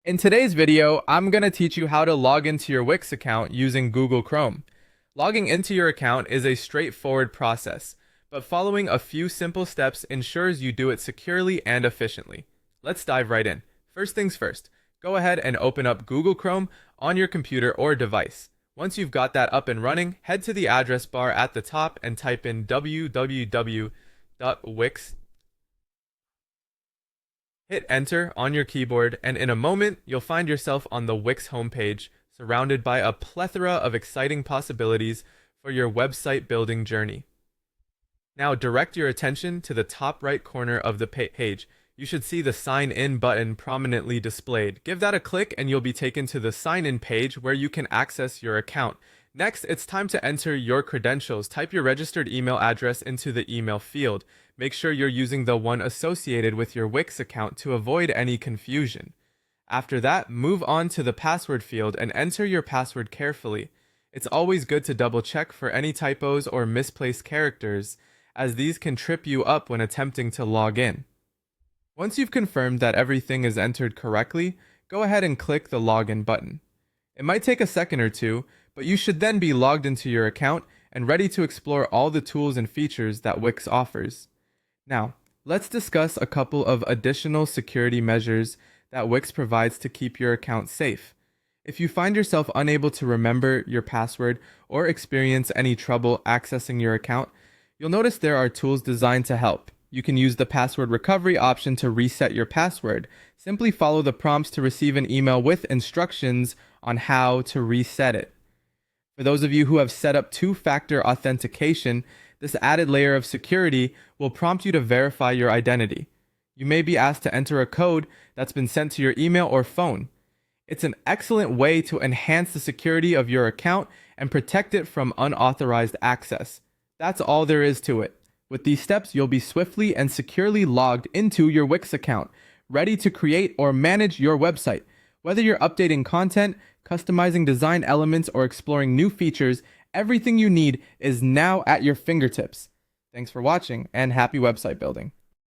In today's video, I'm going to teach you how to log into your Wix account using Google Chrome. Logging into your account is a straightforward process, but following a few simple steps ensures you do it securely and efficiently. Let's dive right in. First things first, go ahead and open up Google Chrome on your computer or device. Once you've got that up and running, head to the address bar at the top and type in www.wix.com. Hit enter on your keyboard, and in a moment, you'll find yourself on the Wix homepage, surrounded by a plethora of exciting possibilities for your website building journey. Now direct your attention to the top right corner of the page. You should see the Sign In button prominently displayed. Give that a click and you'll be taken to the Sign In page where you can access your account. Next, it's time to enter your credentials. Type your registered email address into the email field. Make sure you're using the one associated with your Wix account to avoid any confusion. After that, move on to the password field and enter your password carefully. It's always good to double check for any typos or misplaced characters, as these can trip you up when attempting to log in. Once you've confirmed that everything is entered correctly, go ahead and click the login button. It might take a second or two, but you should then be logged into your account and ready to explore all the tools and features that Wix offers. Now, let's discuss a couple of additional security measures that Wix provides to keep your account safe. If you find yourself unable to remember your password or experience any trouble accessing your account, you'll notice there are tools designed to help. You can use the password recovery option to reset your password. Simply follow the prompts to receive an email with instructions on how to reset it. For those of you who have set up two-factor authentication, this added layer of security will prompt you to verify your identity. You may be asked to enter a code that's been sent to your email or phone. It's an excellent way to enhance the security of your account and protect it from unauthorized access. That's all there is to it. With these steps, you'll be swiftly and securely logged into your Wix account, ready to create or manage your website. Whether you're updating content, customizing design elements, or exploring new features, everything you need is now at your fingertips. Thanks for watching and happy website building.